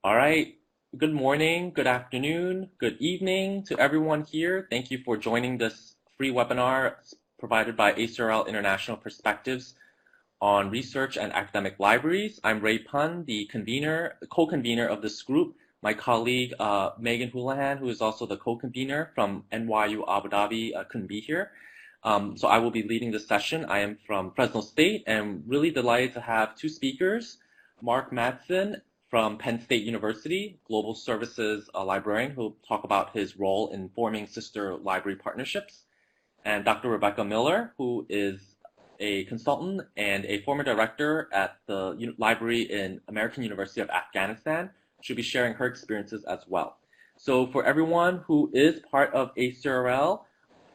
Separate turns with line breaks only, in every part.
All right. Good morning, good afternoon, good evening to everyone here. Thank you for joining this free webinar provided by ACRL International Perspectives on Research and Academic Libraries. I'm Ray Pun, the co-convener of this group. My colleague, Megan Houlihan, who is also the co-convener from NYU Abu Dhabi, couldn't be here. So I will be leading this session. I am from Fresno State and really delighted to have two speakers, Mark Matson from Penn State University, Global Services Librarian, who will talk about his role in forming sister library partnerships, and Dr. Rebecca Miller, who is a consultant and a former director at the library in American University of Afghanistan. She'll be sharing her experiences as well. So for everyone who is part of ACRL,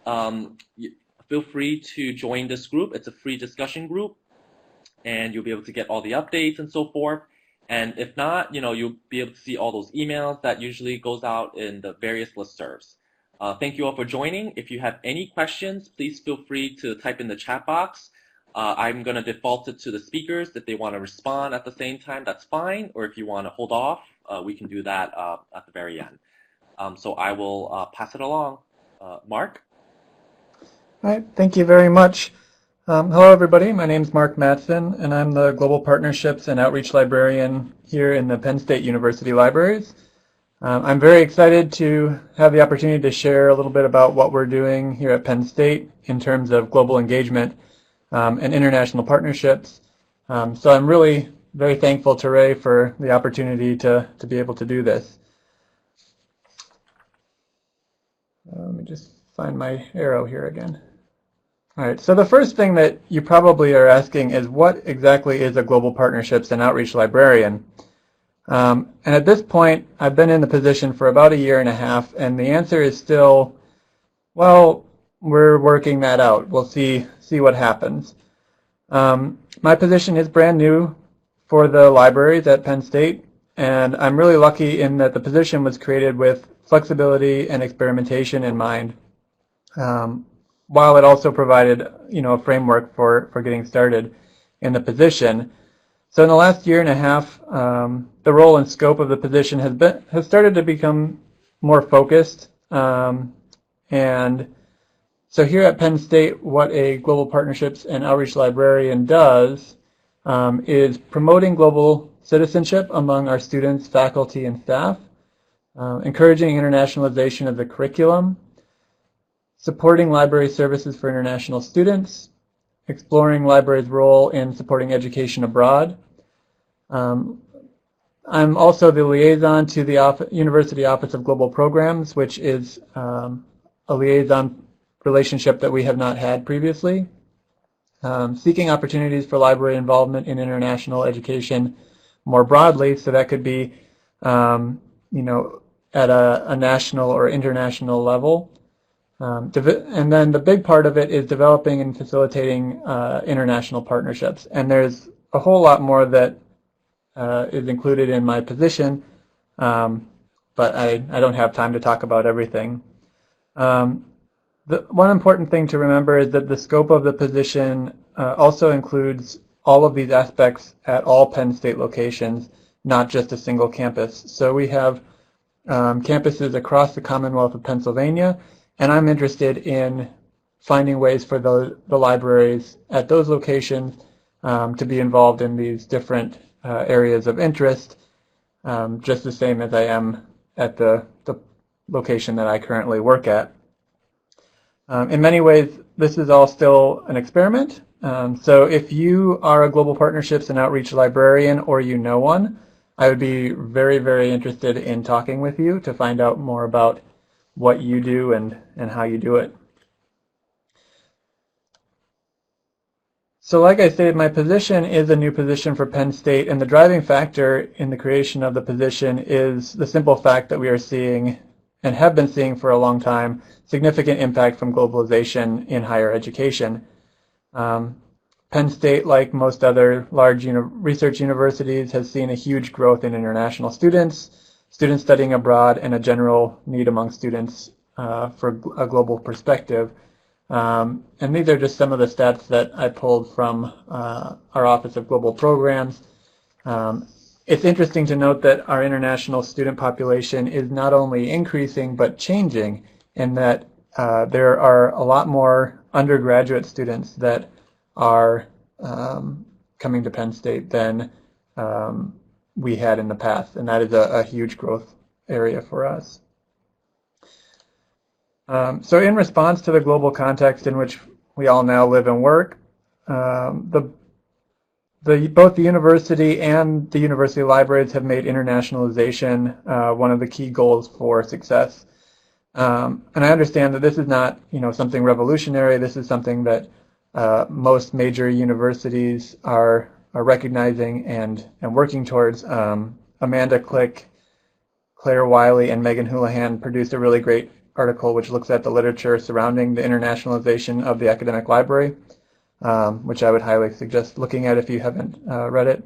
feel free to join this group. It's a free discussion group, and you'll be able to get all the updates and so forth. And if not, you'll be able to see all those emails that usually goes out in the various listservs. Thank you all for joining. If you have any questions, please feel free to type in the chat box. I'm going to default it to the speakers. If they want to respond at the same time, that's fine. Or if you want to hold off, we can do that at the very end. So I will pass it along. Mark?
All right, thank you very much. Hello, everybody. My name is Mark Matson, and I'm the Global Partnerships and Outreach Librarian here in the Penn State University Libraries. I'm very excited to have the opportunity to share a little bit about what we're doing here at Penn State in terms of global engagement and international partnerships. So I'm really very thankful to Ray for the opportunity to be able to do this. Let me just find my arrow here again. All right, so the first thing that you probably are asking is what exactly is a Global Partnerships and Outreach Librarian? And at this point, I've been in the position for about 1.5 years, and the answer is still, well, we're working that out. We'll see what happens. My position is brand new for the libraries at Penn State, and I'm really lucky in that the position was created with flexibility and experimentation in mind. While it also provided, a framework for getting started in the position. So in the last 1.5 years, the role and scope of the position has started to become more focused. And so here at Penn State, what a Global Partnerships and Outreach Librarian does is promoting global citizenship among our students, faculty, and staff, encouraging internationalization of the curriculum, supporting library services for international students, exploring libraries' role in supporting education abroad. I'm also the liaison to the University Office of Global Programs, which is a liaison relationship that we have not had previously. Seeking opportunities for library involvement in international education more broadly, so that could be, at a national or international level. And then the big part of it is developing and facilitating international partnerships. And there's a whole lot more that is included in my position, but I don't have time to talk about everything. The one important thing to remember is that the scope of the position also includes all of these aspects at all Penn State locations, not just a single campus. So we have campuses across the Commonwealth of Pennsylvania, and I'm interested in finding ways for the libraries at those locations to be involved in these different areas of interest, just the same as I am at the location that I currently work at. In many ways, this is all still an experiment. So if you are a Global Partnerships and Outreach Librarian or you know one, I would be very, very interested in talking with you to find out more about what you do and how you do it. So like I stated, my position is a new position for Penn State, and the driving factor in the creation of the position is the simple fact that we are seeing, and have been seeing for a long time, significant impact from globalization in higher education. Penn State, like most other large research universities, has seen a huge growth in international students studying abroad, and a general need among students for a global perspective. And these are just some of the stats that I pulled from our Office of Global Programs. it's interesting to note that our international student population is not only increasing but changing, in that there are a lot more undergraduate students that are coming to Penn State than we had in the past, and that is a huge growth area for us. So in response to the global context in which we all now live and work, both the university and the university libraries have made internationalization one of the key goals for success. And I understand that this is not, something revolutionary. This is something that most major universities are recognizing and working towards. Amanda Click, Claire Wiley, and Megan Houlihan produced a really great article which looks at the literature surrounding the internationalization of the academic library, which I would highly suggest looking at if you haven't read it.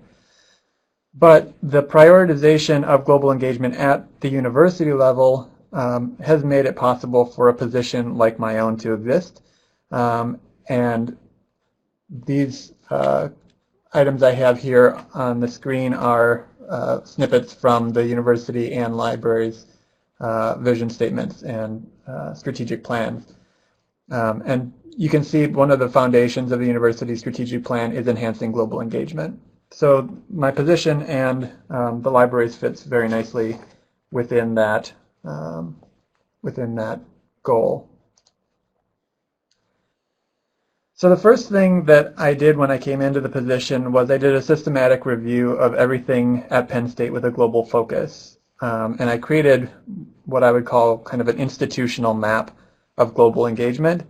But the prioritization of global engagement at the university level has made it possible for a position like my own to exist. And these items I have here on the screen are snippets from the university and libraries' vision statements and strategic plans. And you can see one of the foundations of the university's strategic plan is enhancing global engagement. So my position and the libraries fits very nicely within that goal. So the first thing that I did when I came into the position was I did a systematic review of everything at Penn State with a global focus. And I created what I would call kind of an institutional map of global engagement.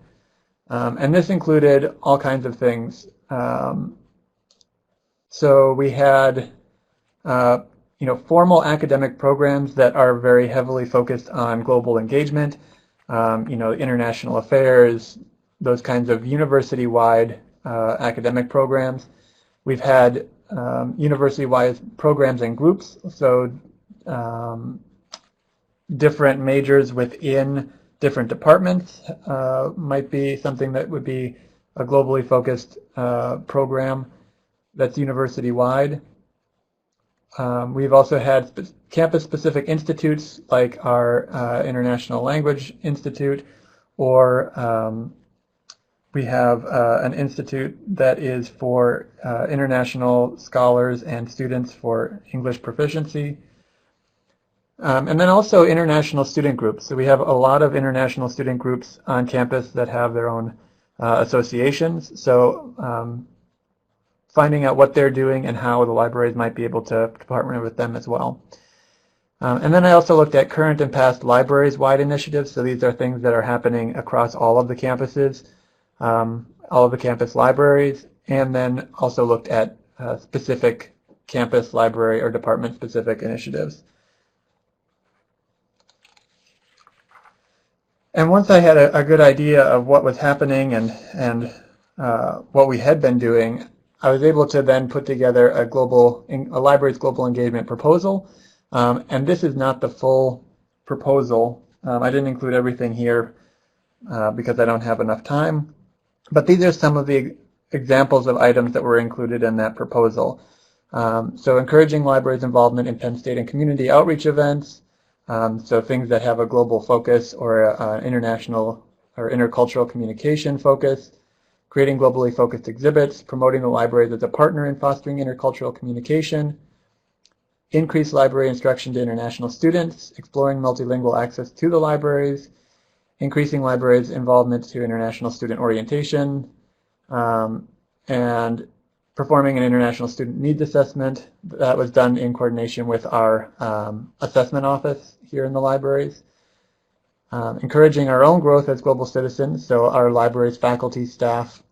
And this included all kinds of things. So we had, formal academic programs that are very heavily focused on global engagement, international affairs, those kinds of university-wide academic programs. We've had university-wide programs and groups, so different majors within different departments might be something that would be a globally focused program that's university-wide. We've also had campus-specific institutes like our International Language Institute, or we have an institute that is for international scholars and students for English proficiency. And then also international student groups. So we have a lot of international student groups on campus that have their own associations. So finding out what they're doing and how the libraries might be able to partner with them as well. And then I also looked at current and past libraries-wide initiatives. So these are things that are happening across all of the campuses, all of the campus libraries, and then also looked at specific campus, library, or department-specific initiatives. And once I had a good idea of what was happening and what we had been doing, I was able to then put together a library's global engagement proposal. And this is not the full proposal. I didn't include everything here because I don't have enough time. But these are some of the examples of items that were included in that proposal. So encouraging libraries' involvement in Penn State and community outreach events. So things that have a global focus or international or intercultural communication focus. Creating globally focused exhibits, promoting the libraries as a partner in fostering intercultural communication, increase library instruction to international students, exploring multilingual access to the libraries, increasing libraries' involvement to international student orientation, and performing an international student needs assessment. That was done in coordination with our assessment office here in the libraries. Encouraging our own growth as global citizens, so our libraries, faculty, staff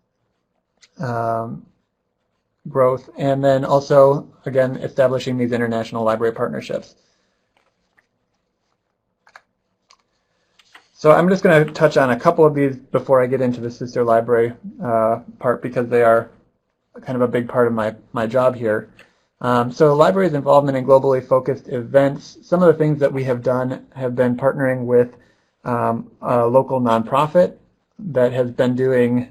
growth, and then also, again, establishing these international library partnerships. So I'm just going to touch on a couple of these before I get into the sister library part, because they are kind of a big part of my job here. So libraries' involvement in globally focused events, some of the things that we have done have been partnering with a local nonprofit that has been doing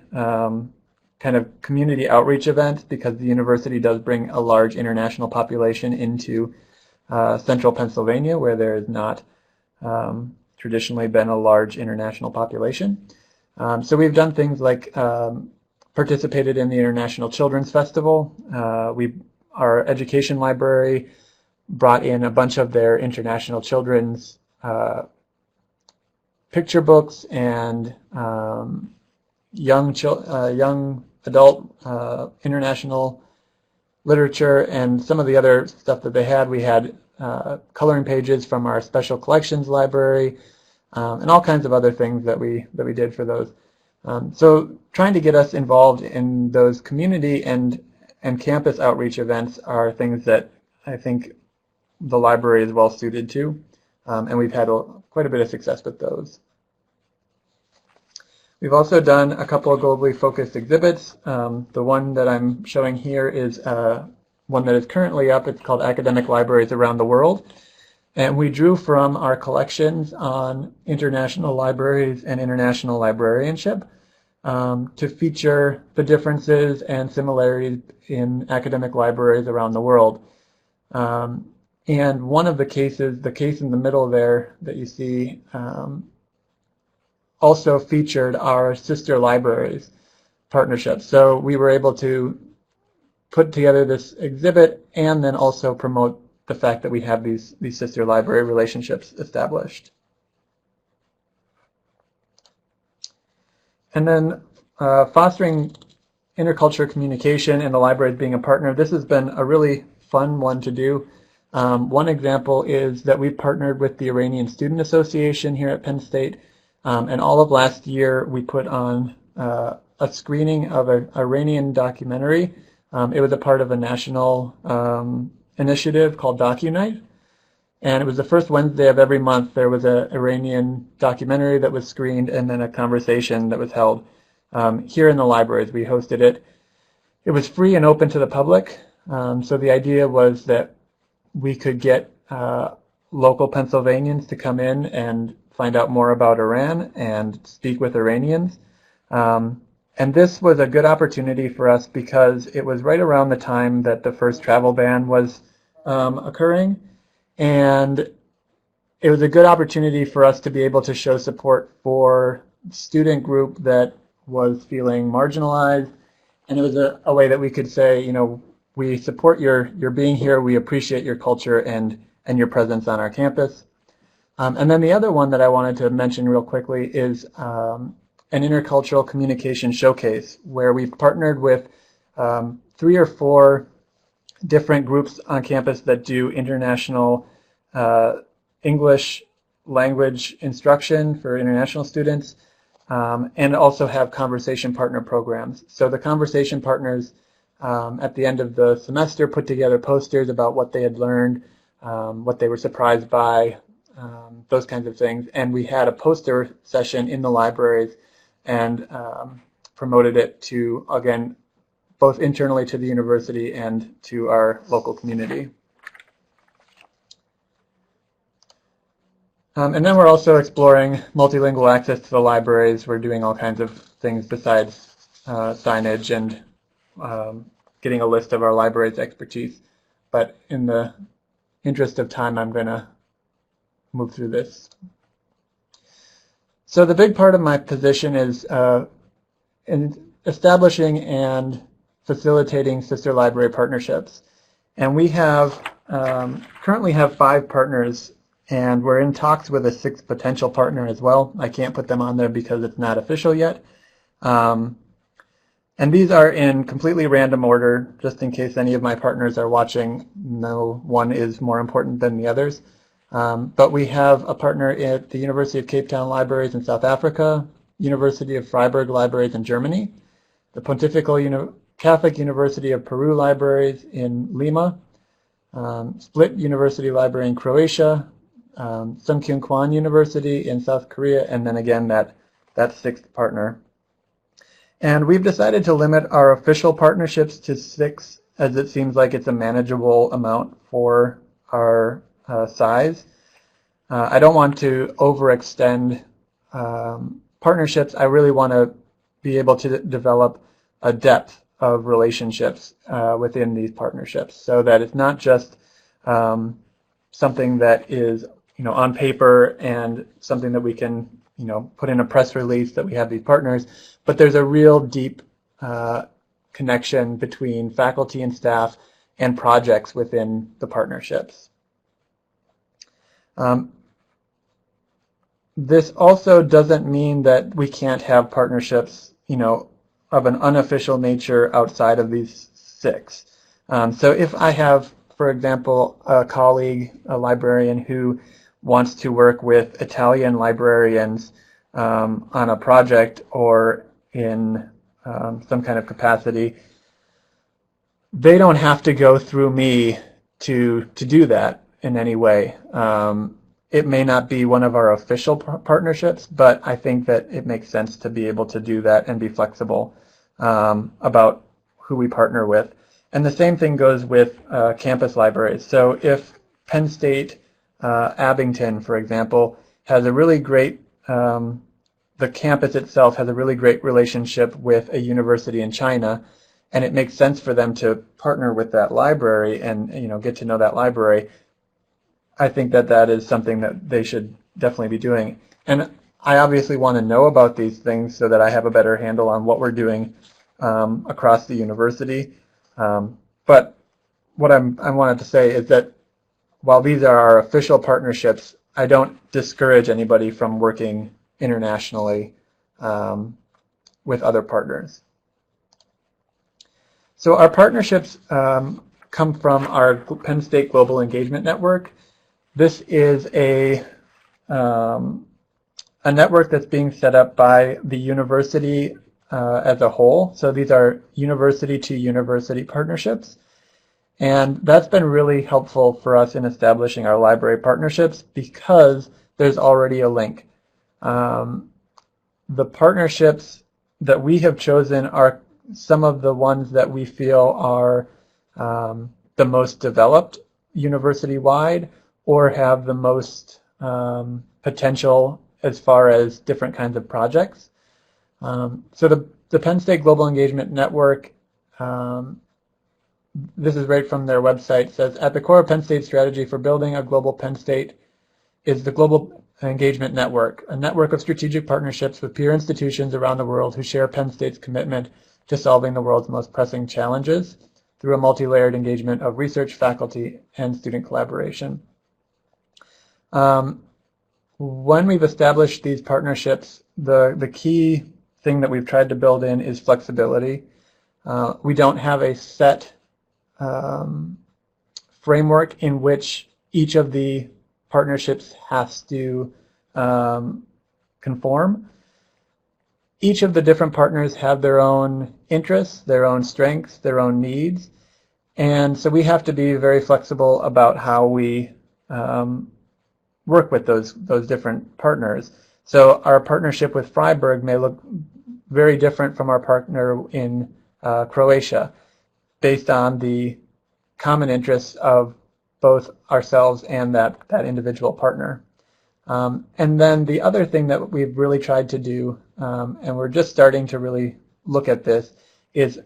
kind of community outreach events, because the university does bring a large international population into central Pennsylvania, where there has not traditionally been a large international population. So we've done things like participated in the International Children's Festival. Our education library brought in a bunch of their international children's picture books and young adult international literature, and some of the other stuff that they had. We had coloring pages from our special collections library, and all kinds of other things that we did for those. So trying to get us involved in those community and campus outreach events are things that I think the library is well suited to, and we've had quite a bit of success with those. We've also done a couple of globally focused exhibits. The one that I'm showing here is one that is currently up. It's called Academic Libraries Around the World. And we drew from our collections on international libraries and international librarianship to feature the differences and similarities in academic libraries around the world. And one of the cases, the case in the middle there that you see, also featured our sister libraries partnership. So we were able to put together this exhibit and then also promote the fact that we have these sister library relationships established. And then fostering intercultural communication and the libraries being a partner. This has been a really fun one to do. One example is that we partnered with the Iranian Student Association here at Penn State, and all of last year we put on a screening of an Iranian documentary. It was a part of a national initiative called DocuNight, and it was the first Wednesday of every month. There was an Iranian documentary that was screened and then a conversation that was held here in the libraries. We hosted it. It was free and open to the public, so the idea was that we could get local Pennsylvanians to come in and find out more about Iran and speak with Iranians. And this was a good opportunity for us because it was right around the time that the first travel ban was occurring. And it was a good opportunity for us to be able to show support for a student group that was feeling marginalized. And it was a way that we could say, you know, we support your being here, we appreciate your culture and your presence on our campus. And then the other one that I wanted to mention real quickly is an intercultural communication showcase, where we've partnered with 3 or 4 different groups on campus that do international English language instruction for international students, and also have conversation partner programs. So the conversation partners at the end of the semester put together posters about what they had learned, what they were surprised by, those kinds of things. And we had a poster session in the libraries and promoted it to, again, both internally to the university and to our local community. And then we're also exploring multilingual access to the libraries. We're doing all kinds of things besides signage and getting a list of our library's expertise. But in the interest of time, I'm going to move through this. So the big part of my position is in establishing and facilitating sister library partnerships. And we have currently have 5 partners, and we're in talks with a 6th potential partner as well. I can't put them on there because it's not official yet. And these are in completely random order, just in case any of my partners are watching. No one is more important than the others. But we have a partner at the University of Cape Town Libraries in South Africa, University of Freiburg Libraries in Germany, the Pontifical Catholic University of Peru Libraries in Lima, Split University Library in Croatia, Sungkyun Kwan University in South Korea, and then again that 6th partner. And we've decided to limit our official partnerships to 6, as it seems like it's a manageable amount for our size. I don't want to overextend partnerships. I really want to be able to develop a depth of relationships within these partnerships, so that it's not just something that is on paper and something that we can put in a press release that we have these partners, but there's a real deep connection between faculty and staff and projects within the partnerships. This also doesn't mean that we can't have partnerships, of an unofficial nature outside of these 6. So if I have, for example, a colleague, a librarian who wants to work with Italian librarians on a project or in some kind of capacity, they don't have to go through me to do that in any way. It may not be one of our official partnerships, but I think that it makes sense to be able to do that and be flexible about who we partner with. And the same thing goes with campus libraries. So if Penn State Abington, for example, has a really great, the campus itself has a really great relationship with a university in China, and it makes sense for them to partner with that library and get to know that library, I think that that is something that they should definitely be doing. And I obviously want to know about these things so that I have a better handle on what we're doing across the university. But what I wanted to say is that while these are our official partnerships, I don't discourage anybody from working internationally with other partners. So our partnerships come from our Penn State Global Engagement Network. This is a network that's being set up by the university as a whole. So these are university-to-university partnerships. And that's been really helpful for us in establishing our library partnerships because there's already a link. The partnerships that we have chosen are some of the ones that we feel are the most developed university-wide or have the most potential as far as different kinds of projects. So the Penn State Global Engagement Network, this is right from their website, says, at the core of Penn State's strategy for building a global Penn State is the Global Engagement Network, a network of strategic partnerships with peer institutions around the world who share Penn State's commitment to solving the world's most pressing challenges through a multi-layered engagement of research, faculty, and student collaboration. When we've established these partnerships, the key thing that we've tried to build in is flexibility. We don't have a set framework in which each of the partnerships has to conform. Each of the different partners have their own interests, their own strengths, their own needs, and so we have to be very flexible about how we work with those different partners. So our partnership with Freiburg may look very different from our partner in Croatia, based on the common interests of both ourselves and that individual partner. And then the other thing that we've really tried to do, and we're just starting to really look at this, is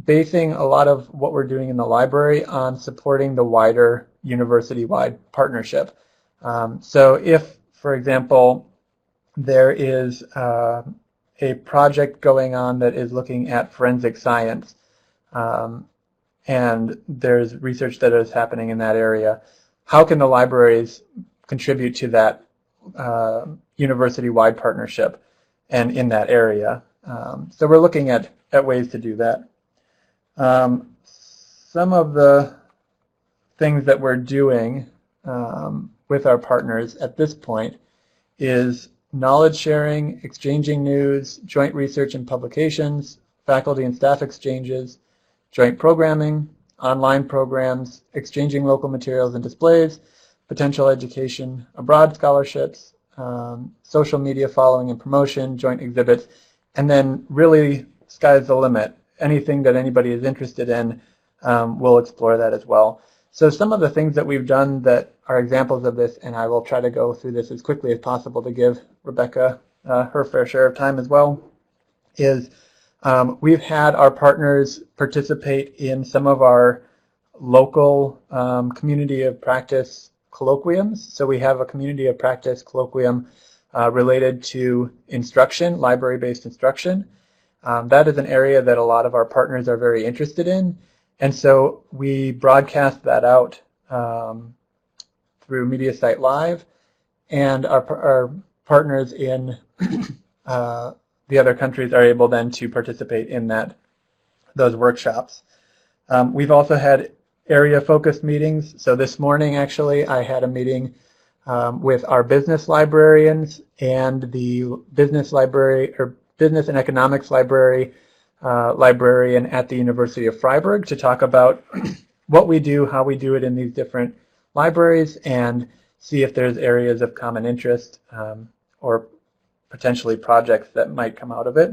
basing a lot of what we're doing in the library on supporting the wider university-wide partnership. So if, for example, there is a project going on that is looking at forensic science, and there's research that is happening in that area, how can the libraries contribute to that university-wide partnership and in that area? So we're looking at ways to do that. Some of the things that we're doing with our partners at this point is knowledge sharing, exchanging news, joint research and publications, faculty and staff exchanges, joint programming, online programs, exchanging local materials and displays, potential education abroad scholarships, social media following and promotion, joint exhibits, and then really sky's the limit. Anything that anybody is interested in, we'll explore that as well. So some of the things that we've done that are examples of this, and I will try to go through this as quickly as possible to give Rebecca her fair share of time as well, is We've had our partners participate in some of our local community of practice colloquiums. So we have a community of practice colloquium related to instruction, library-based instruction. That is an area that a lot of our partners are very interested in. And so we broadcast that out through MediaSite Live, and our partners in the other countries are able then to participate in those workshops. We've also had area-focused meetings. So this morning, actually, I had a meeting with our business librarians and the business library or business and economics librarian at the University of Freiburg to talk about what we do, how we do it in these different libraries, and see if there's areas of common interest or potentially projects that might come out of it.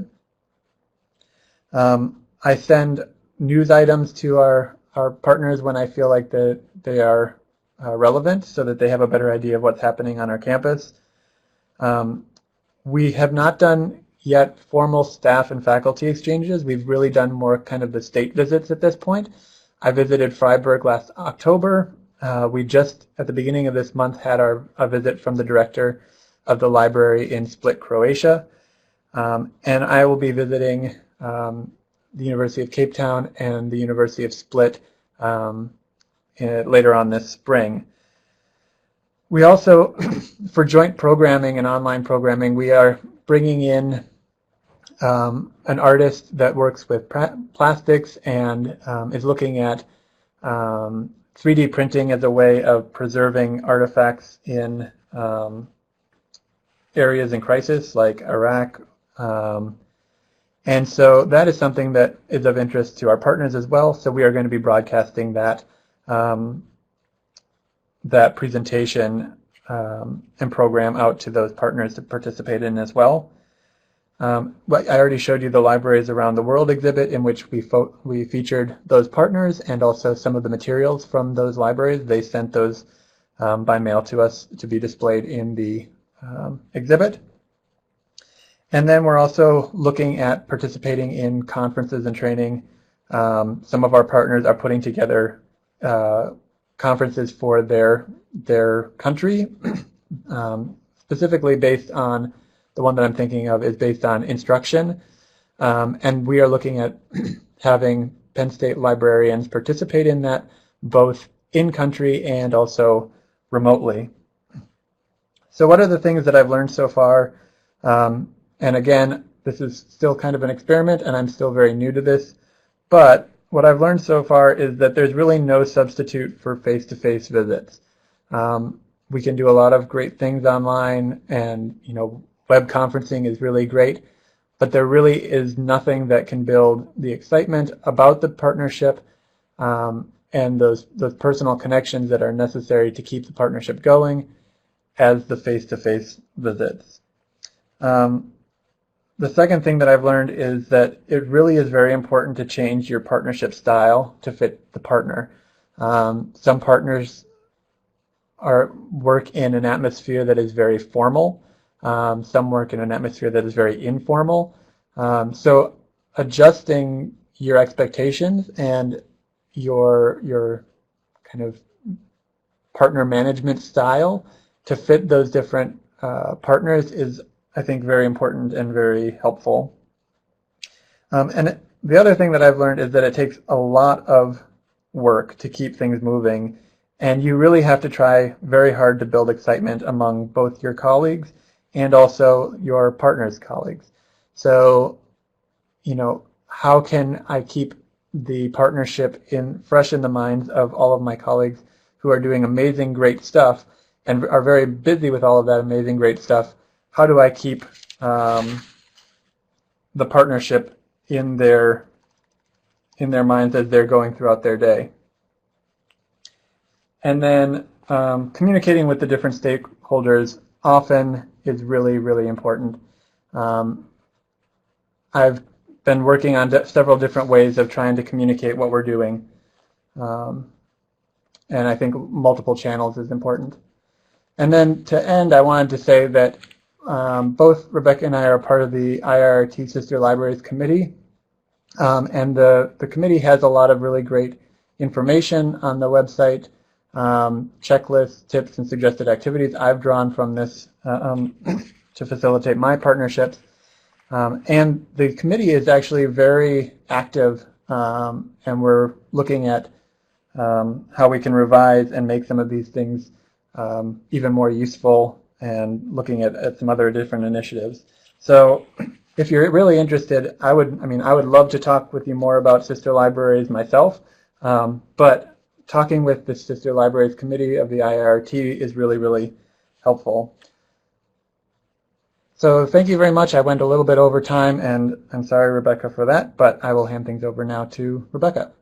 I send news items to our partners when I feel like that they are relevant, so that they have a better idea of what's happening on our campus. We have not done yet formal staff and faculty exchanges. We've really done more kind of the state visits at this point. I visited Freiburg last October. We just, at the beginning of this month, had a visit from the director of the library in Split, Croatia. And I will be visiting the University of Cape Town and the University of Split later on this spring. We also, for joint programming and online programming, we are bringing in an artist that works with plastics and is looking at 3D printing as a way of preserving artifacts in areas in crisis like Iraq. And so that is something that is of interest to our partners as well. So we are going to be broadcasting that that presentation and program out to those partners to participate in as well. But I already showed you the Libraries Around the World exhibit, in which we featured those partners and also some of the materials from those libraries. They sent those by mail to us to be displayed in the exhibit. And then we're also looking at participating in conferences and training. Some of our partners are putting together conferences for their country, specifically based on the one that I'm thinking of is based on instruction. And we are looking at having Penn State librarians participate in that, both in country and also remotely. So what are the things that I've learned so far? And again, this is still kind of an experiment, and I'm still very new to this. But what I've learned so far is that there's really no substitute for face-to-face visits. We can do a lot of great things online, and web conferencing is really great, but there really is nothing that can build the excitement about the partnership and those personal connections that are necessary to keep the partnership going as the face-to-face visits. The second thing that I've learned is that it really is very important to change your partnership style to fit the partner. Some partners work in an atmosphere that is very formal. Some work in an atmosphere that is very informal. So adjusting your expectations and your kind of partner management style to fit those different partners is, I think, very important and very helpful. And the other thing that I've learned is that it takes a lot of work to keep things moving, and you really have to try very hard to build excitement among both your colleagues and also your partner's colleagues. So, how can I keep the partnership fresh in the minds of all of my colleagues who are doing amazing, great stuff and are very busy with all of that amazing, great stuff? How do I keep the partnership in their minds as they're going throughout their day? And then communicating with the different stakeholders often is really, really important. I've been working on several different ways of trying to communicate what we're doing. And I think multiple channels is important. And then to end, I wanted to say that both Rebecca and I are part of the IRT Sister Libraries Committee. And the committee has a lot of really great information on the website, checklists, tips, and suggested activities I've drawn from this to facilitate my partnerships. And the committee is actually very active, and we're looking at how we can revise and make some of these things even more useful, and looking at some other different initiatives. So if you're really interested, I would love to talk with you more about sister libraries myself, but talking with the Sister Libraries Committee of the IIRT is really, really helpful. So thank you very much. I went a little bit over time, and I'm sorry, Rebecca, for that, but I will hand things over now to Rebecca.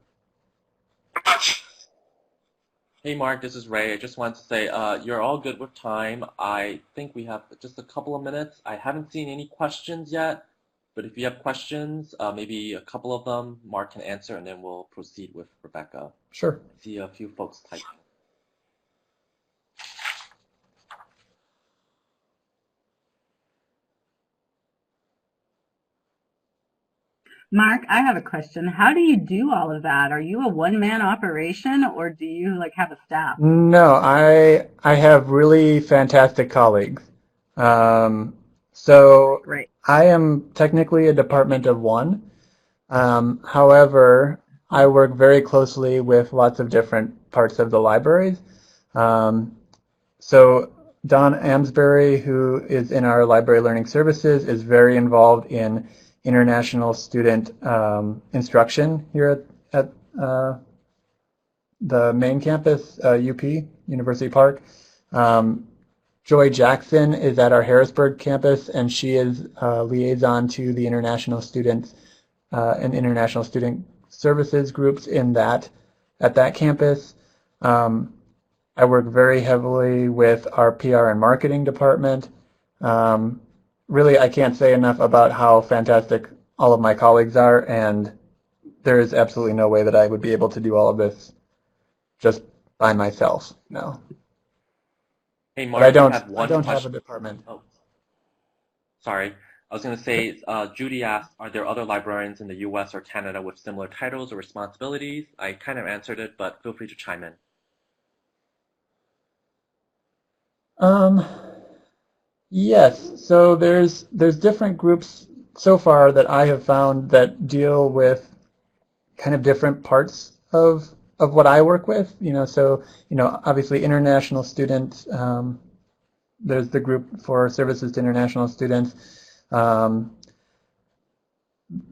Hey Mark, this is Ray. I just wanted to say you're all good with time. I think we have just a couple of minutes. I haven't seen any questions yet, but if you have questions, maybe a couple of them Mark can answer, and then we'll proceed with Rebecca.
Sure.
I see a few folks typing.
Mark, I have a question. How do you do all of that? Are you a one-man operation, or do you have a staff?
No, I have really fantastic colleagues. So
Great.
I am technically a department of one. However, I work very closely with lots of different parts of the libraries. So Don Amsbury, who is in our Library Learning Services, is very involved in international student instruction here at the main campus, UP, University Park. Joy Jackson is at our Harrisburg campus, and she is liaison to the international students and international student services groups at that campus. I work very heavily with our PR and marketing department. Really, I can't say enough about how fantastic all of my colleagues are, and there is absolutely no way that I would be able to do all of this just by myself. No.
Hey Mark,
But I don't
question.
have a department.
Oh, sorry. I was going to say, Judy asked, are there other librarians in the US or Canada with similar titles or responsibilities? I kind of answered it, but feel free to chime in.
Yes, so there's different groups so far that I have found that deal with kind of different parts of what I work with. So obviously international students. There's the group for services to international students.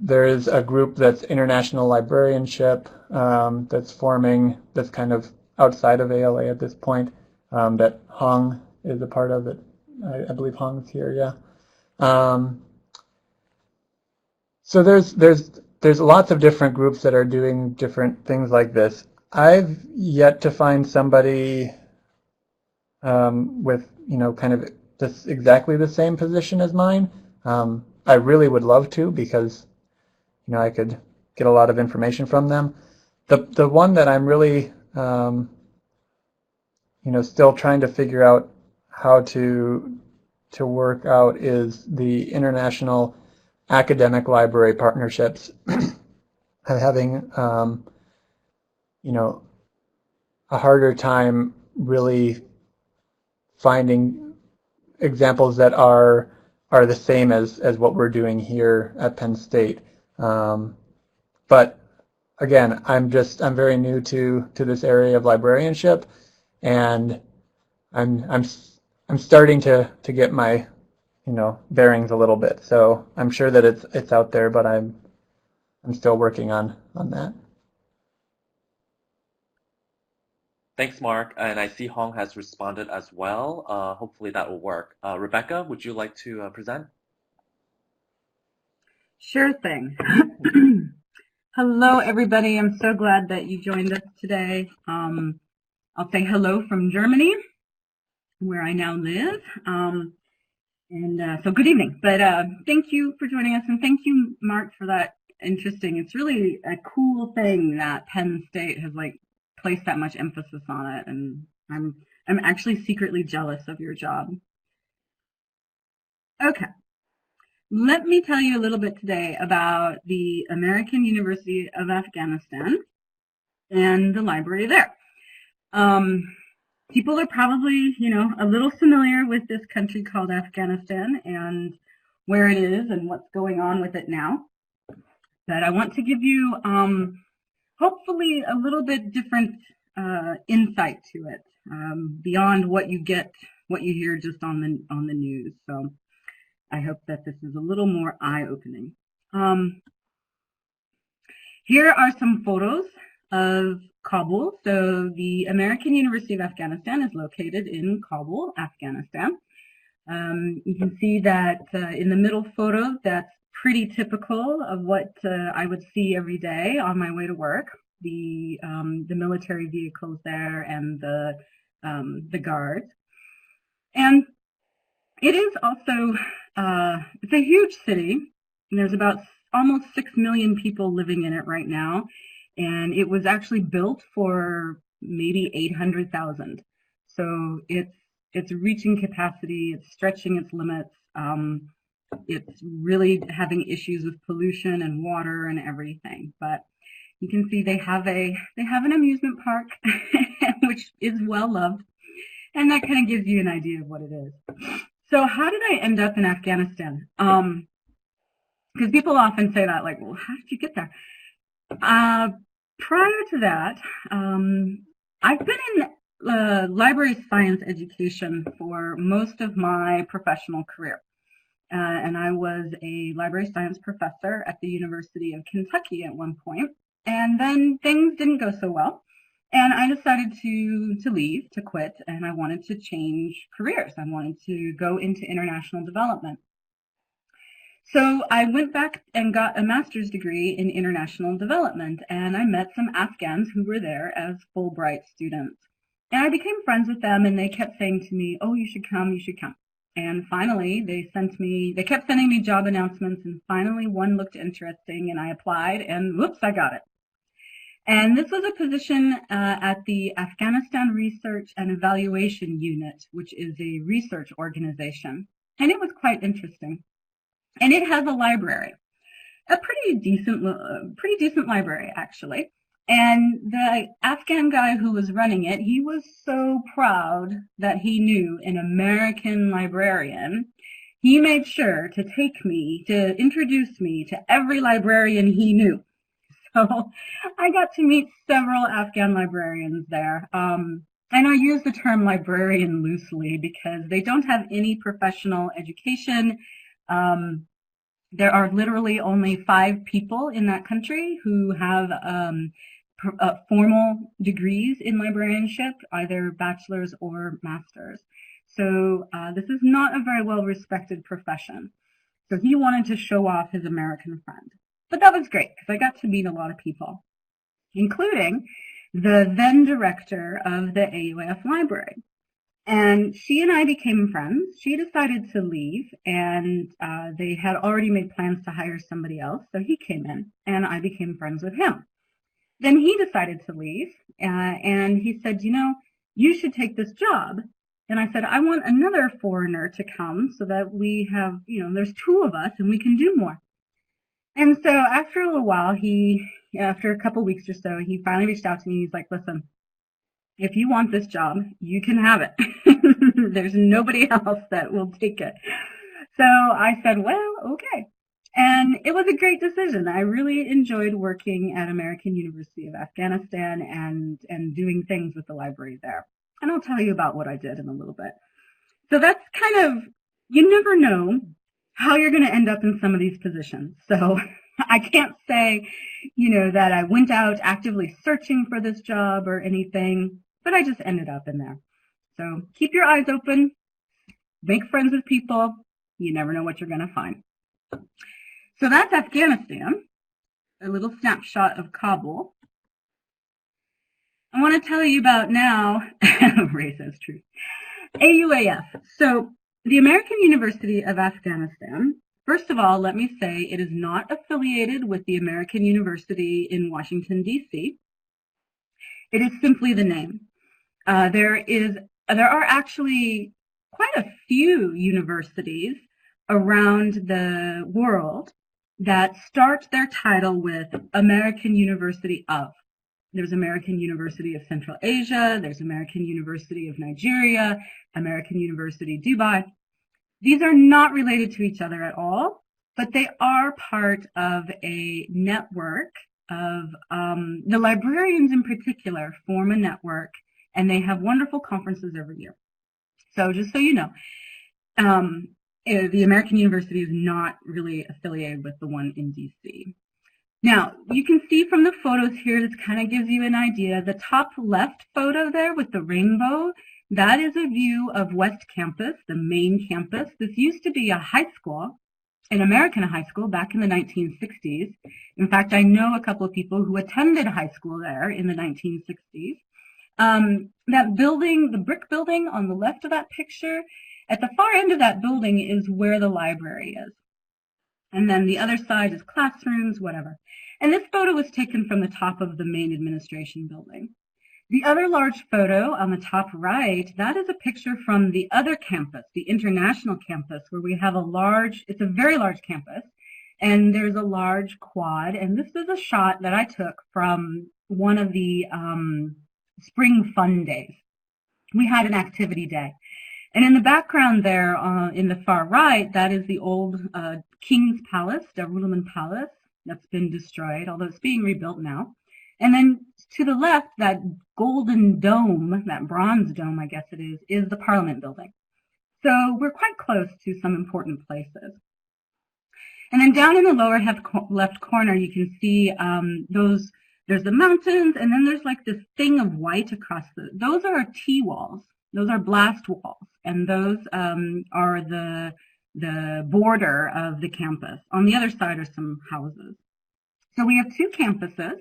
There is a group that's international librarianship that's forming, that's kind of outside of ALA at this point, that Hong is a part of it. I believe Hong's here, yeah. So there's lots of different groups that are doing different things like this. I've yet to find somebody with kind of just exactly the same position as mine. I really would love to, because I could get a lot of information from them. The one that I'm really still trying to figure out how to work out is the international academic library partnerships. I'm having a harder time really finding examples that are the same as what we're doing here at Penn State. But again, I'm very new to this area of librarianship, and I'm starting to get my bearings a little bit. So I'm sure that it's out there, but I'm still working on that.
Thanks, Mark. And I see Hong has responded as well. Hopefully that will work. Rebecca, would you like to present?
Sure thing. Hello, everybody. I'm so glad that you joined us today. I'll say hello from Germany, where I now live. So good evening. But thank you for joining us, and thank you, Mark, for that interesting. It's really a cool thing that Penn State has placed that much emphasis on it, and I'm actually secretly jealous of your job. Okay. let me tell you a little bit today about the American University of Afghanistan and the library there. People are probably, a little familiar with this country called Afghanistan and where it is and what's going on with it now. But I want to give you, hopefully, a little bit different insight to it beyond what you hear just on the news. So I hope that this is a little more eye-opening. Here are some photos of Kabul. So the American University of Afghanistan is located in Kabul, Afghanistan. You can see that in the middle photo, that's pretty typical of what I would see every day on my way to work. The military vehicles there and the guards. And it is also, it's a huge city. And there's about almost 6 million people living in it right now. And it was actually built for maybe 800,000. So it's reaching capacity, it's stretching its limits. It's really having issues with pollution and water and everything. But you can see they have an amusement park, which is well loved. And that kind of gives you an idea of what it is. So how did I end up in Afghanistan? Because people often say that, like, well, how did you get there? Prior to that, I've been in library science education for most of my professional career. And I was a library science professor at the University of Kentucky at one point. And then things didn't go so well. And I decided to leave, to quit, and I wanted to change careers. I wanted to go into international development. So I went back and got a master's degree in international development, and I met some Afghans who were there as Fulbright students. And I became friends with them, and they kept saying to me, oh, you should come, you should come. And finally, they kept sending me job announcements, and finally one looked interesting, and I applied, and whoops, I got it. And this was a position at the Afghanistan Research and Evaluation Unit, which is a research organization. And it was quite interesting. And it has a library, a pretty decent library, actually. And the Afghan guy who was running it, he was so proud that he knew an American librarian. He made sure to introduce me to every librarian he knew. So I got to meet several Afghan librarians there. And I use the term librarian loosely because they don't have any professional education. There are literally only 5 people in that country who have formal degrees in librarianship, either bachelor's or master's. So this is not a very well-respected profession. So he wanted to show off his American friend. But that was great because I got to meet a lot of people, including the then director of the AUAF library. And she and I became friends. She decided to leave, and they had already made plans to hire somebody else, so he came in, and I became friends with him. Then he decided to leave, and he said, you should take this job. And I said, I want another foreigner to come so that we have, there's 2 of us, and we can do more. And so after a little while, after a couple weeks or so, he finally reached out to me. He's like, listen, if you want this job, you can have it. There's nobody else that will take it. So I said, well, okay. And it was a great decision. I really enjoyed working at American University of Afghanistan and doing things with the library there. And I'll tell you about what I did in a little bit. So that's kind of, you never know how you're going to end up in some of these positions. So I can't say, that I went out actively searching for this job or anything, but I just ended up in there. So keep your eyes open, make friends with people. You never know what you're going to find. So that's Afghanistan, a little snapshot of Kabul. I want to tell you about now, Ray says truth, AUAF. So the American University of Afghanistan, first of all, let me say it is not affiliated with the American University in Washington, D.C. It is simply the name. There are actually quite a few universities around the world that start their title with American University of. There's American University of Central Asia, there's American University of Nigeria, American University Dubai. These are not related to each other at all, but they are part of a network of, the librarians in particular form a network, and they have wonderful conferences every year. So just so you know, the American University is not really affiliated with the one in DC. Now, you can see from the photos here, this kind of gives you an idea. The top left photo there with the rainbow, that is a view of West Campus, the main campus. This used to be a high school, an American high school back in the 1960s. In fact, I know a couple of people who attended high school there in the 1960s. That building, the brick building on the left of that picture, at the far end of that building is where the library is. And then the other side is classrooms, whatever. And this photo was taken from the top of the main administration building. The other large photo on the top right, that is a picture from the other campus, the International campus, where we have a large, it's a very large campus, and there's a large quad. And this is a shot that I took from one of the spring fun days. We had an activity day. And in the background there, in the far right, that is the old King's Palace, Darulaman Palace, that's been destroyed, although it's being rebuilt now. And then to the left, that golden dome, that bronze dome, I guess it is the Parliament building. So we're quite close to some important places. And then down in the lower left corner, you can see there's the mountains, and then there's like this thing of white across those are T-walls. Those are blast walls, and those are the border of the campus. On the other side are some houses. So we have two campuses.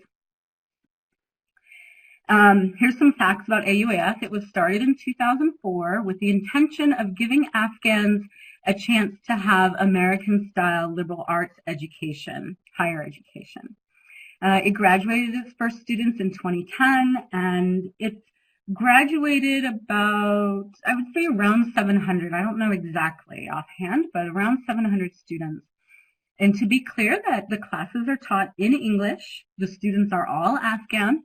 Here's some facts about AUAS. It was started in 2004 with the intention of giving Afghans a chance to have American-style liberal arts education, higher education. It graduated its first students in 2010, and it's graduated about, I would say around 700. I don't know exactly offhand, but around 700 students. And to be clear, that the classes are taught in English. The students are all Afghan.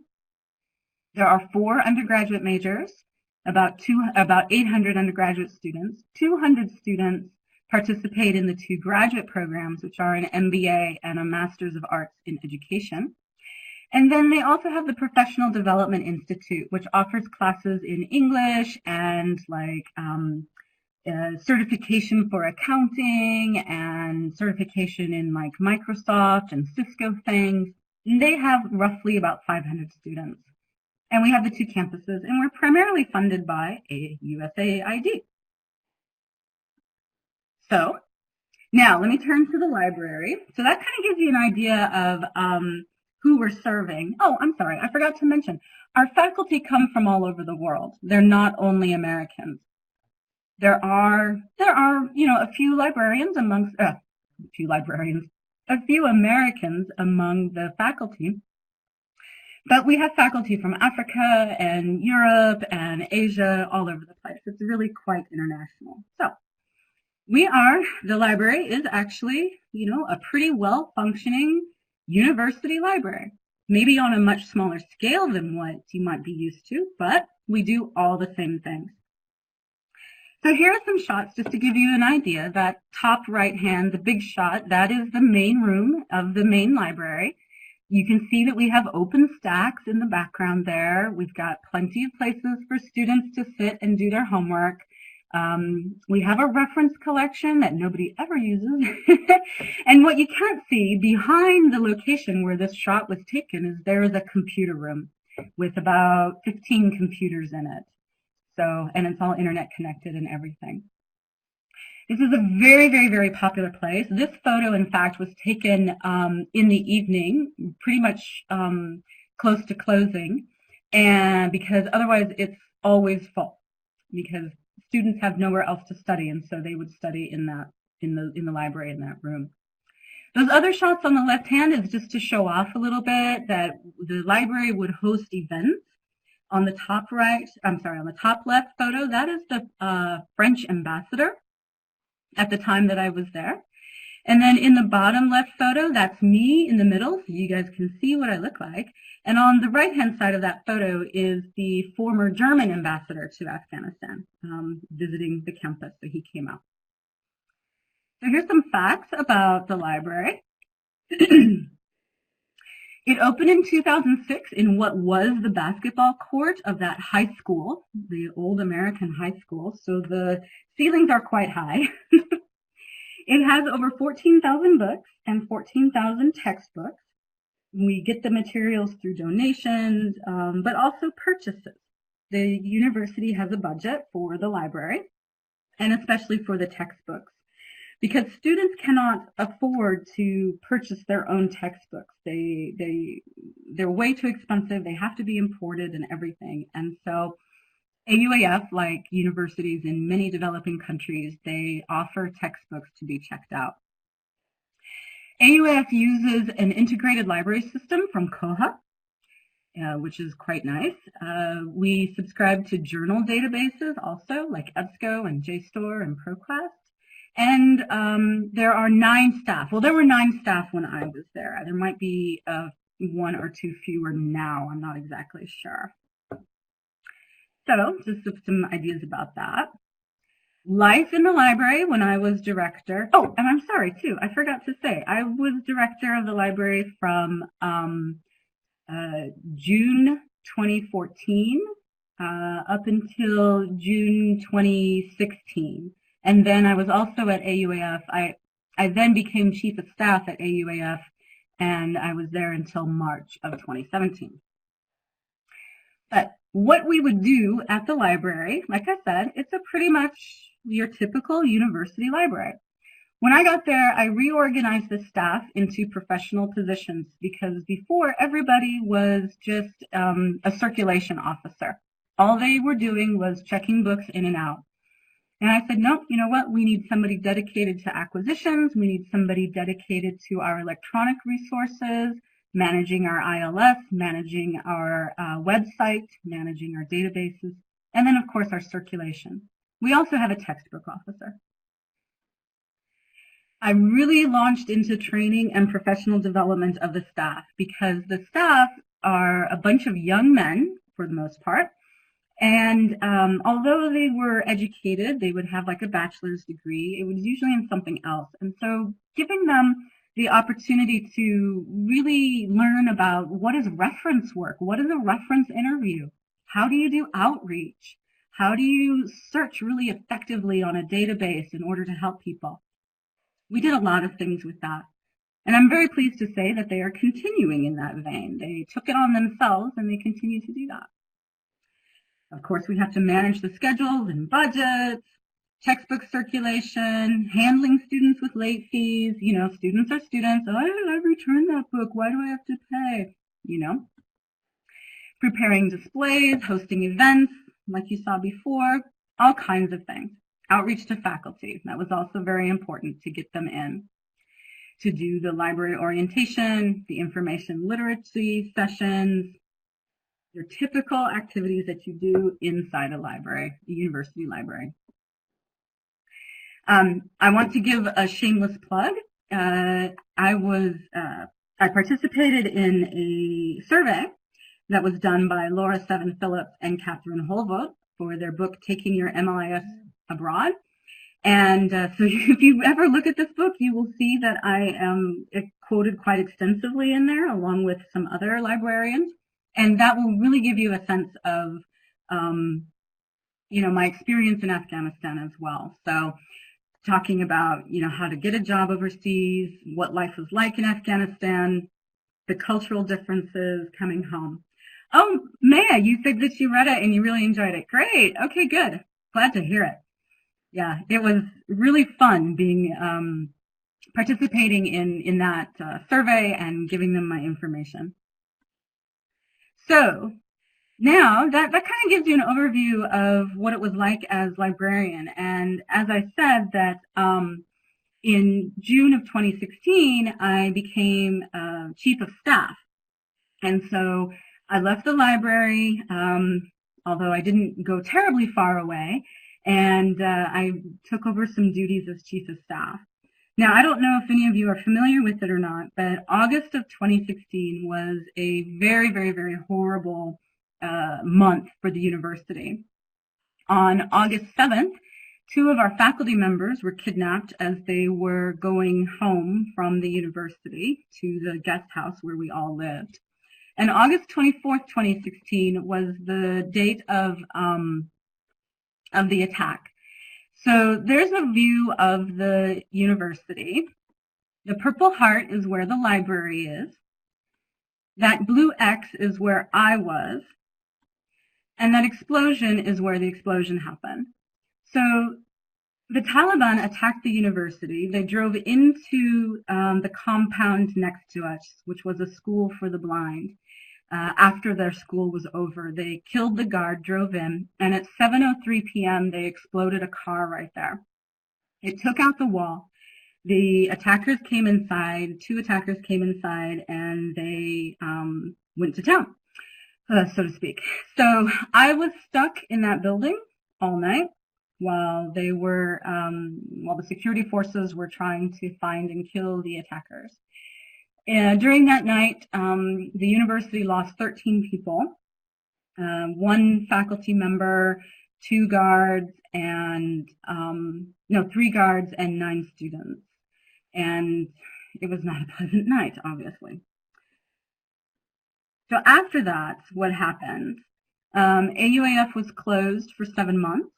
There are 4 undergraduate majors, about 800 undergraduate students. 200 students participate in the 2 graduate programs, which are an MBA and a Master's of Arts in Education. And then they also have the Professional Development Institute, which offers classes in English and like certification for accounting and certification in like Microsoft and Cisco things. And they have roughly about 500 students. And we have the 2 campuses, and we're primarily funded by USAID. So now let me turn to the library. So that kind of gives you an idea of who we're serving. Oh, I'm sorry, I forgot to mention, our faculty come from all over the world. They're not only Americans. There are, a few librarians amongst, a few Americans among the faculty. But we have faculty from Africa and Europe and Asia, all over the place. It's really quite international. So the library is actually, a pretty well-functioning university library. Maybe on a much smaller scale than what you might be used to, but we do all the same things. So here are some shots just to give you an idea. That top right hand, the big shot, that is the main room of the main library. You can see that we have open stacks in the background there. We've got plenty of places for students to sit and do their homework. We have a reference collection that nobody ever uses. And what you can't see behind the location where this shot was taken is there is a computer room with about 15 computers in it. So, and it's all internet connected and everything. This is a very, very, very popular place. This photo, in fact, was taken in the evening, pretty much close to closing, and because otherwise it's always full, because students have nowhere else to study, and so they would study in the library in that room. Those other shots on the left hand is just to show off a little bit that the library would host events. On the top right, on the top left photo, that is the French ambassador. at the time that I was there. And then in the bottom left photo, that's me in the middle, so you guys can see what I look like. And on the right-hand side of that photo is the former German ambassador to Afghanistan, visiting the campus, so he came out. So here's some facts about the library. It opened in 2006 in what was the basketball court of that high school, the old American high school, so the ceilings are quite high. It has over 14,000 books and 14,000 textbooks. We get the materials through donations, but also purchases. The university has a budget for the library, and especially for the textbooks, because students cannot afford to purchase their own textbooks. They're way too expensive. They have to be imported and everything. And so AUAF, like universities in many developing countries, they offer textbooks to be checked out. AUAF uses an integrated library system from Koha, which is quite nice. We subscribe to journal databases also, like EBSCO and JSTOR and ProQuest. And there are 9 staff. Well, there were 9 staff when I was there. There might be 1 or 2 fewer now. I'm not exactly sure. So just some ideas about that. Life in the library when I was director. Oh, and I'm sorry too, I forgot to say, I was director of the library from June 2014 up until June 2016. And then I was also at AUAF. I then became chief of staff at AUAF, and I was there until March of 2017. But what we would do at the library, like I said, it's a pretty much your typical university library. When I got there, I reorganized the staff into professional positions because before everybody was just a circulation officer. All they were doing was checking books in and out. And I said, no, you know what? We need somebody dedicated to acquisitions. We need somebody dedicated to our electronic resources, managing our ILS, managing our website, managing our databases, and then, of course, our circulation. We also have a textbook officer. I really launched into training and professional development of the staff because the staff are a bunch of young men, for the most part, and although they were educated, they would have like a bachelor's degree, it was usually in something else. And so giving them the opportunity to really learn about what is reference work, what is a reference interview, how do you do outreach, how do you search really effectively on a database in order to help people. We did a lot of things with that. And I'm very pleased to say that they are continuing in that vein. They took it on themselves and they continue to do that. Of course, we have to manage the schedules and budgets, textbook circulation, handling students with late fees. You know, students are students. Oh, I returned that book. Why do I have to pay? You know, preparing displays, hosting events, like you saw before, all kinds of things. Outreach to faculty. That was also very important to get them in. To do the library orientation, the information literacy sessions, your typical activities that you do inside a library, a university library. I want to give a shameless plug. I participated in a survey that was done by Laura Seven Phillips and Catherine Holvoet for their book, Taking Your MLAs Abroad. And so if you ever look at this book, you will see that I am quoted quite extensively in there, along with some other librarians. And that will really give you a sense of, you know, my experience in Afghanistan as well. So talking about, you know, how to get a job overseas, what life was like in Afghanistan, the cultural differences coming home. Oh, Maya, you said that you read it and you really enjoyed it. Great. Okay, good. Glad to hear it. Yeah, it was really fun being participating in that survey and giving them my information. So now that kind of gives you an overview of what it was like as librarian. And as I said, that in June of 2016, I became chief of staff. And so I left the library, although I didn't go terribly far away. and I took over some duties as chief of staff. Now, I don't know if any of you are familiar with it or not, but August of 2016 was a very, very, very horrible month for the university. On August 7th, 2 of our faculty members were kidnapped as they were going home from the university to the guest house where we all lived. And August 24th, 2016 was the date of the attack. So there's a view of the university. The purple heart is where the library is. That blue X is where I was. And that explosion is where the explosion happened. So the Taliban attacked the university. They drove into the compound next to us, which was a school for the blind. After their school was over, they killed the guard, drove in, and at 7:03 p.m. they exploded a car right there. It took out the wall. The attackers came inside, 2 attackers came inside, and they went to town, so to speak. So I was stuck in that building all night while they were, while the security forces were trying to find and kill the attackers. And during that night, the university lost 13 people, 1 faculty member, 2 guards, and 3 guards and 9 students. And it was not a pleasant night, obviously. So after that, what happened? AUAF was closed for 7 months.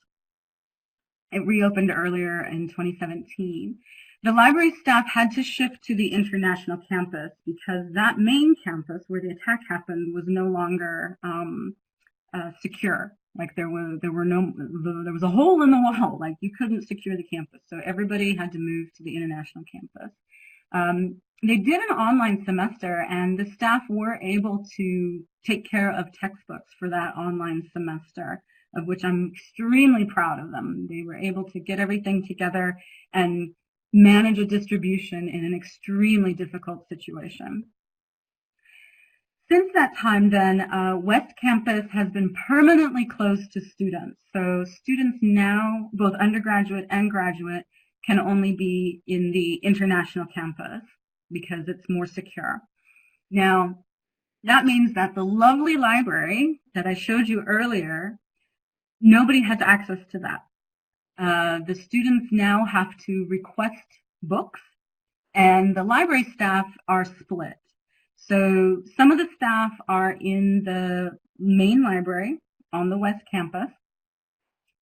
It reopened earlier in 2017. The library staff had to shift to the international campus because that main campus where the attack happened was no longer secure. Like there was a hole in the wall. Like you couldn't secure the campus, so everybody had to move to the international campus. They did an online semester, and the staff were able to take care of textbooks for that online semester, of which I'm extremely proud of them. They were able to get everything together and manage a distribution in an extremely difficult situation. Since that time then, West Campus has been permanently closed to students. So students now, both undergraduate and graduate, can only be in the international campus because it's more secure. Now, that means that the lovely library that I showed you earlier, nobody has access to that. The students now have to request books, and the library staff are split. So some of the staff are in the main library on the West Campus,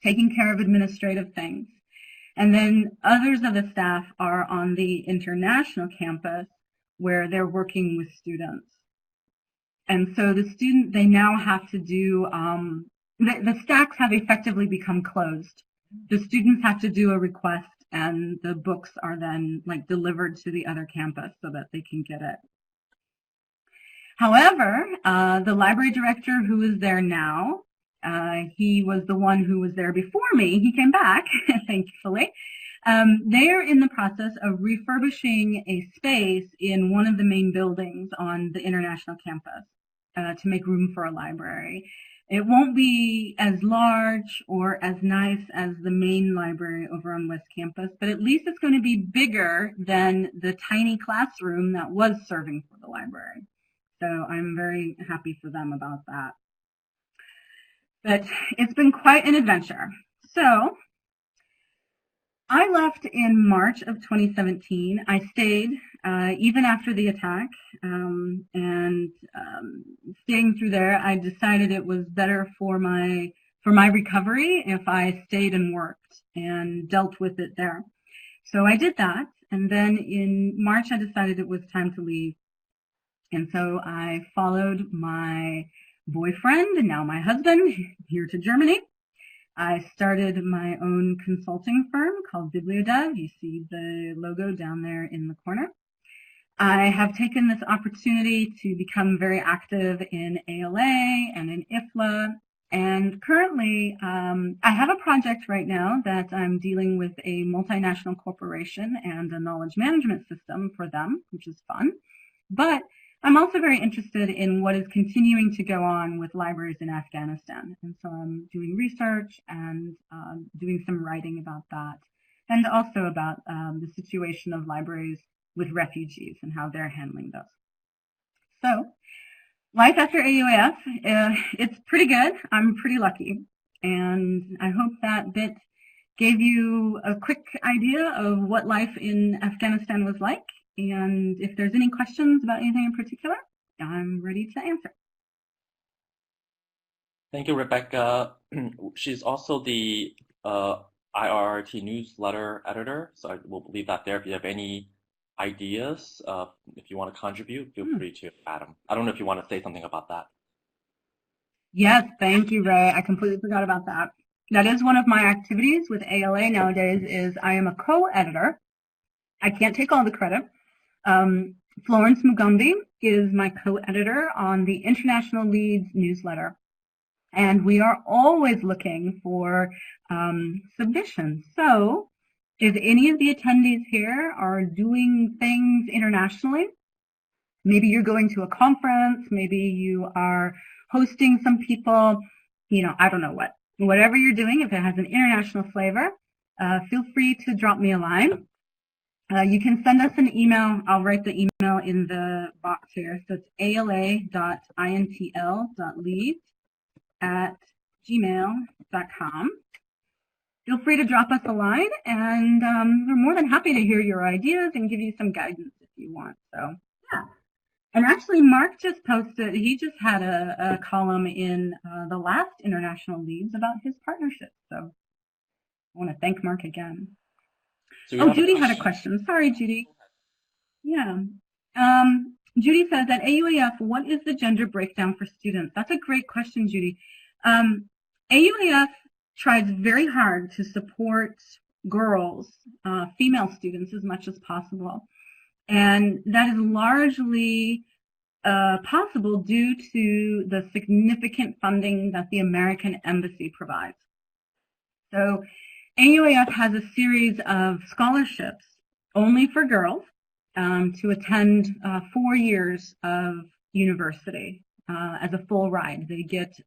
taking care of administrative things. And then others of the staff are on the international campus where they're working with students. And so they now have to do, the stacks have effectively become closed. The students have to do a request, and the books are then delivered to the other campus so that they can get it. However, the library director who is there now, he was the one who was there before me. He came back, thankfully. They are in the process of refurbishing a space in one of the main buildings on the international campus to make room for a library. It won't be as large or as nice as the main library over on West Campus, but at least it's going to be bigger than the tiny classroom that was serving for the library. So I'm very happy for them about that. But it's been quite an adventure. So I left in March of 2017. I stayed even after the attack, and staying through there, I decided it was better for my recovery if I stayed and worked and dealt with it there. So I did that, and then in March I decided it was time to leave. And so I followed my boyfriend, and now my husband, here to Germany. I started my own consulting firm called Bibliodev. You see the logo down there in the corner. I have taken this opportunity to become very active in ALA and in IFLA. And currently, I have a project right now that I'm dealing with a multinational corporation and a knowledge management system for them, which is fun. But I'm also very interested in what is continuing to go on with libraries in Afghanistan. And so I'm doing research and doing some writing about that, and also about the situation of libraries with refugees and how they're handling those. So, life after AUAF, it's pretty good. I'm pretty lucky. And I hope that bit gave you a quick idea of what life in Afghanistan was like. And if there's any questions about anything in particular, I'm ready to answer.
Thank you, Rebecca. She's also the IRRT newsletter editor, so I will leave that there. If you have any ideas, if you want to contribute, feel free to add them. I don't know if you want to say something about that.
Yes, thank you, Ray. I completely forgot about that. That is one of my activities with ALA nowadays. Is I am a co-editor. I can't take all the credit. Florence Mugumbi is my co-editor on the International Leads newsletter. And we are always looking for submissions. So if any of the attendees here are doing things internationally, maybe you're going to a conference, maybe you are hosting some people, I don't know what. Whatever you're doing, if it has an international flavor, feel free to drop me a line. You can send us an email. I'll write the email in the box here. So it's ala.intl.leads@gmail.com. Feel free to drop us a line, and we're more than happy to hear your ideas and give you some guidance if you want. So, yeah. And actually, Mark just posted, he just had a column in the last International Leads about his partnership. So I want to thank Mark again. So Judy had a question. Sorry, Judy. Yeah. Judy says, at AUAF, what is the gender breakdown for students? That's a great question, Judy. AUAF tries very hard to support girls, female students, as much as possible. And that is largely possible due to the significant funding that the American Embassy provides. So AUAF has a series of scholarships only for girls to attend 4 years of university as a full ride. They get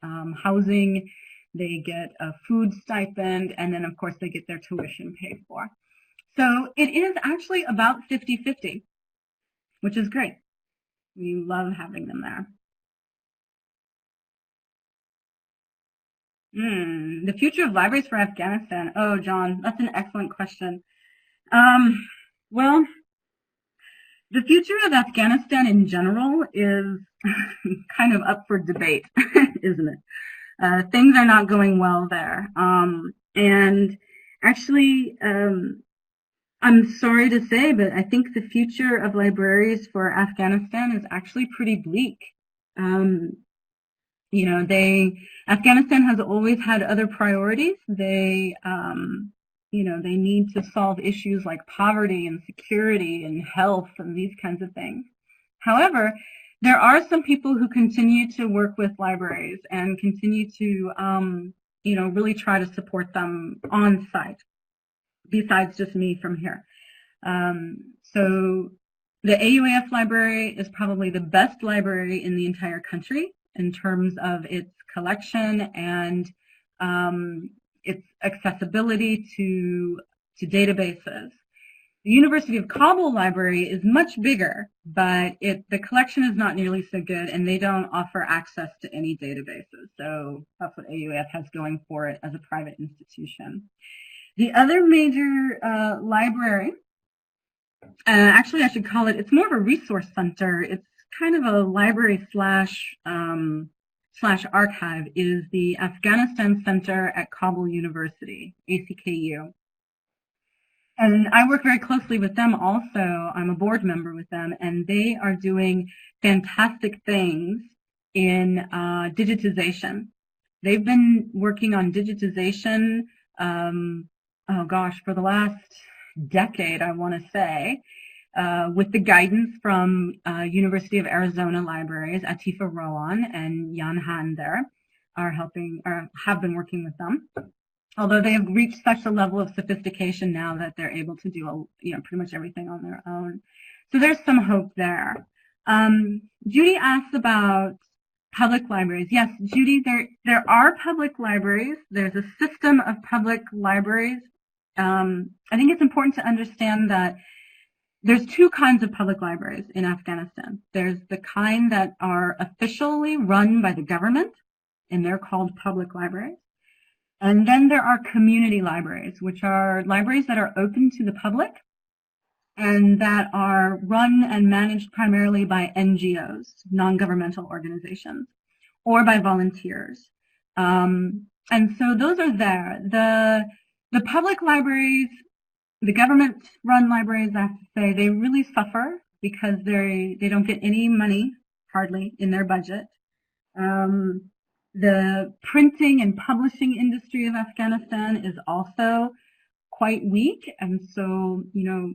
housing, they get a food stipend, and then of course they get their tuition paid for. So it is actually about 50-50, which is great. We love having them there. The future of libraries for Afghanistan. Oh, John, that's an excellent question. Well, the future of Afghanistan in general is kind of up for debate, isn't it? Things are not going well there. And actually, I'm sorry to say, but I think the future of libraries for Afghanistan is actually pretty bleak. Afghanistan has always had other priorities. They need to solve issues like poverty and security and health and these kinds of things. However, there are some people who continue to work with libraries and continue to, really try to support them on site, besides just me from here. So the AUAF library is probably the best library in the entire country in terms of its collection and its accessibility to databases. The University of Kabul library is much bigger, but the collection is not nearly so good, and they don't offer access to any databases. So that's what AUAF has going for it as a private institution. The other major library, actually I should call it, it's more of a resource center. It's kind of a library slash archive, is the Afghanistan Center at Kabul University, ACKU. And I work very closely with them also. I'm a board member with them, and they are doing fantastic things in digitization. They've been working on digitization, for the last decade, I want to say, with the guidance from University of Arizona Libraries. Atifa Rowan and Jan Han there have been working with them. Although they have reached such a level of sophistication now that they're able to do pretty much everything on their own. So there's some hope there. Judy asked about public libraries. Yes, Judy, there are public libraries. There's a system of public libraries. I think it's important to understand that there's two kinds of public libraries in Afghanistan. There's the kind that are officially run by the government, and they're called public libraries. And then there are community libraries, which are libraries that are open to the public and that are run and managed primarily by NGOs, non-governmental organizations, or by volunteers. And so those are there. The public libraries, the government-run libraries, I have to say, they really suffer because they don't get any money, hardly, in their budget. The printing and publishing industry of Afghanistan is also quite weak, and so,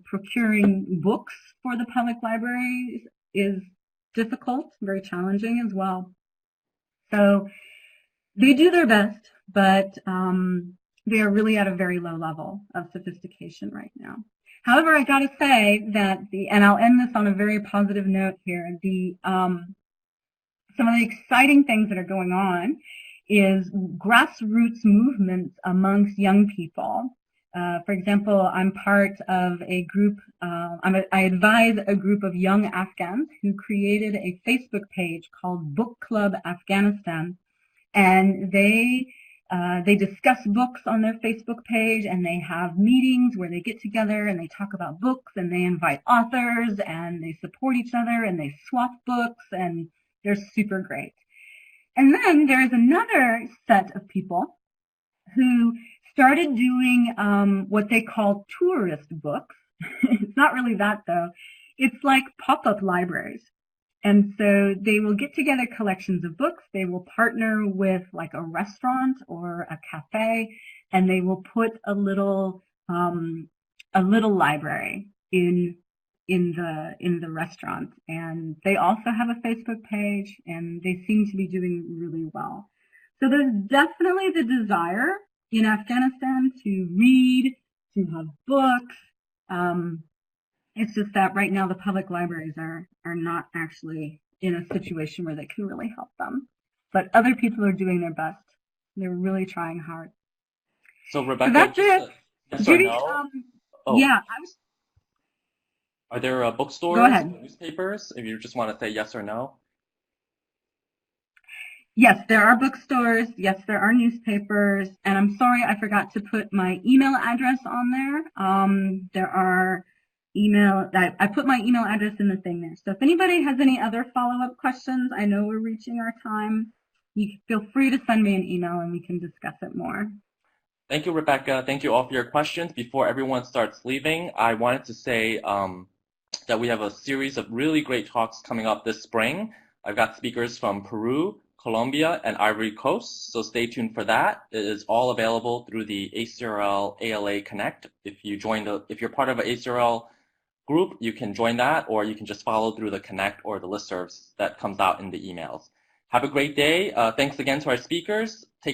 procuring books for the public libraries is difficult, very challenging as well. So they do their best, but they are really at a very low level of sophistication right now. However, I gotta say that and I'll end this on a very positive note here, some of the exciting things that are going on is grassroots movements amongst young people. For example, I'm part of a group, I advise a group of young Afghans who created a Facebook page called Book Club Afghanistan. And they discuss books on their Facebook page, and they have meetings where they get together and they talk about books, and they invite authors, and they support each other, and they swap books, and they're super great. And then there is another set of people who started doing what they call tourist books. It's not really that, though. It's like pop-up libraries. And so they will get together collections of books. They will partner with like a restaurant or a cafe, and they will put a little library in the restaurant. And they also have a Facebook page, and they seem to be doing really well. So there's definitely the desire in Afghanistan to read, to have books. It's just that right now the public libraries are not actually in a situation where they can really help them. But other people are doing their best. They're really trying hard.
So Rebecca,
so that's it.
Yes
Judy,
or no?
Yeah.
Are there bookstores,
Go ahead.
newspapers, if you just want to say yes or no?
Yes, there are bookstores. Yes, there are newspapers. And I'm sorry, I forgot to put my email address on there. There are I put my email address in the thing there. So if anybody has any other follow-up questions, I know we're reaching our time. You feel free to send me an email and we can discuss it more.
Thank you, Rebecca. Thank you all for your questions. Before everyone starts leaving, I wanted to say that we have a series of really great talks coming up this spring. I've got speakers from Peru, Colombia, and Ivory Coast, so stay tuned for that. It is all available through the ACRL ALA Connect. If you're part of an ACRL group, you can join that, or you can just follow through the Connect or the listservs that comes out in the emails. Have a great day. Thanks again to our speakers. Take care.